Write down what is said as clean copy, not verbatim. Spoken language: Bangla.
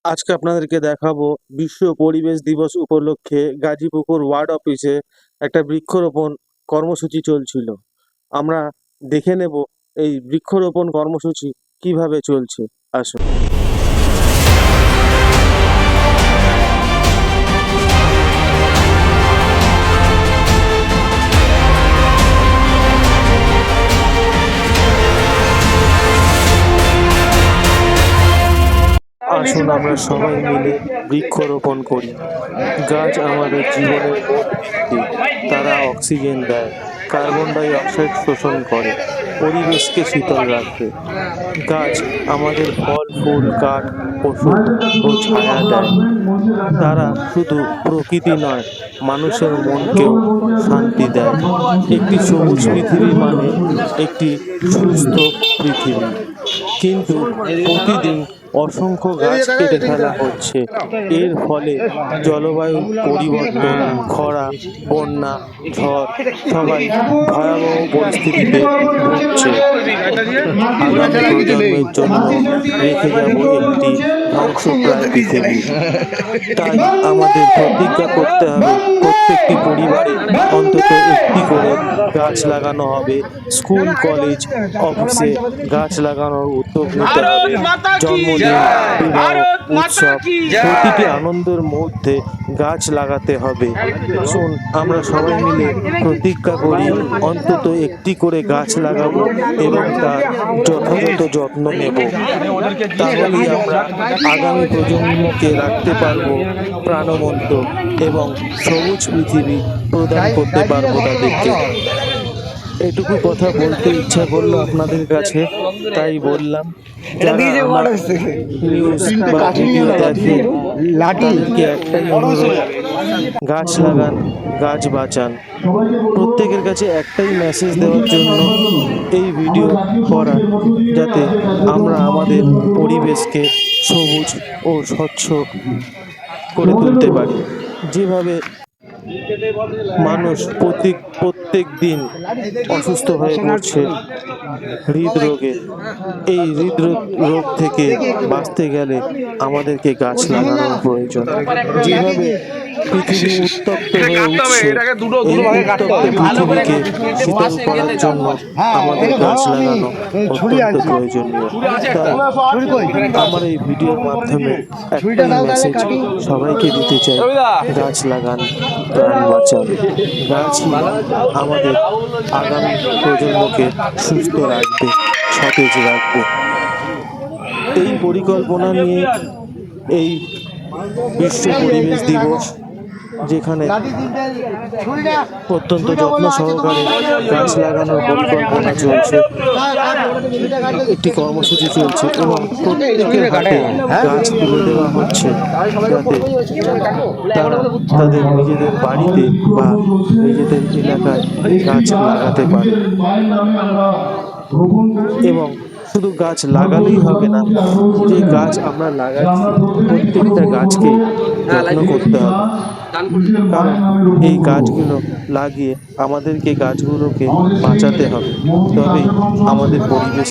আজকে আপনাদেরকে দেখাবো বিশ্ব পরিবেশ দিবস উপলক্ষে গাজীপুকুর ওয়ার্ড অফিসে একটা বৃক্ষরোপণ কর্মসূচি চলছিল। আমরা দেখে নেব এই বৃক্ষরোপণ কর্মসূচি কিভাবে চলছে। আসুন। আসুন আমরা সবাই মিলে বৃক্ষরোপণ করি। গাছ আমাদের জীবনের মূল ভিত্তি। তারা অক্সিজেন দেয়, কার্বন ডাই অক্সাইড শোষণ করে, পরিবেশকে শীতল রাখে। গাছ আমাদের ফল, ফুল, কাঠ, ওষুধ ও ছায়া দেয়। তারা শুধু প্রকৃতি নয়, মানুষের মনকেও শান্তি দেয়। একটি সবুজ পৃথিবী মানে একটি সুস্থ পৃথিবী। কিন্তু প্রতিদিন অসংখ্য গাছ কেটে ফেলা হচ্ছে। এর ফলে জলবায়ু পরিবর্তন, খরা, বন্যা, ঝড় সবাই ভয়াবহ পরিস্থিতিতে ভুগছে। আগামী প্রজন্মের জন্য রেখে যাব একটি ধ্বংসপ্রায় পৃথিবী। তাই আমাদের প্রতিজ্ঞা করতে হবে, প্রত্যেকটি পরিবারে অন্তত একটি করে গাছ লাগানো হবে। স্কুল, কলেজ, অফিসে গাছ লাগানোর উদ্যোগ নিতে হবে। জন্মদিন, বিবাহ, উৎসব, প্রতিটি আনন্দের মধ্যে গাছ লাগাতে হবে। আসুন আমরা সবাই মিলে প্রতিজ্ঞা করি, অন্তত একটি করে গাছ লাগাবো এবং তার যথাযথ যত্ন নেব। তাহলেই আমরা আগামী প্রজন্মকে রাখতে পারবো প্রাণবন্ত এবং সবুজ পৃথিবী প্রদান করতে পারবো তাদেরকে। এটুকু কথা বলতে ইচ্ছা করলো আপনাদের কাছে, তাই বললাম। নিউজ বা ভিডিও দেখে তাদেরকে একটাই অনুরোধ, গাছ লাগান, গাছ বাঁচান। প্রত্যেকের কাছে একটাই মেসেজ দেওয়ার জন্য এই ভিডিও করা, যাতে আমরা আমাদের পরিবেশকে সবুজ ও স্বচ্ছ করে তুলতে পারি। যেভাবে মানুষ প্রত্যেক দিন অসুস্থ হয়ে পড়ছে হৃদরোগে, এই হৃদরোগ থেকে বাঁচতে গেলে আমাদেরকে গাছ লাগানোর প্রয়োজন। যেভাবে পৃথিবী উত্তপ্ত হয়ে উঠছে, এই উত্তপ্ত পৃথিবীকে শীতল করার জন্য আমাদের গাছ লাগানো অত্যন্ত প্রয়োজনীয়। তাই আমার এই ভিডিওর মাধ্যমে একটাই মেসেজ সবাইকে দিতে চাই, গাছ লাগান, প্রাণ বাঁচান। গাছ আমাদের আগামী প্রজন্মকে সুস্থ রাখবে, সতেজ রাখবে। এই পরিকল্পনা নিয়ে এই বিশ্ব পরিবেশ দিবস, যেখানে অত্যন্ত যত্ন সহকারে গাছ লাগানোর পরিকল্পনা চলছে, একটি কর্মসূচি চলছে এবং প্রত্যেকের হাতে গাছ তুলে দেওয়া হচ্ছে, যাতে তারা তাদের নিজেদের বাড়িতে বা নিজেদের এলাকায় গাছ লাগাতে পারে। এবং শুধু গাছ লাগালেই হবে না, যে গাছ আমরা লাগাচ্ছি প্রত্যেকটা গাছকে যত্ন করতে হবে। কারণ এই গাছগুলো লাগিয়ে আমাদেরকে গাছগুলোকে বাঁচাতে হবে, তবেই আমাদের পরিবেশ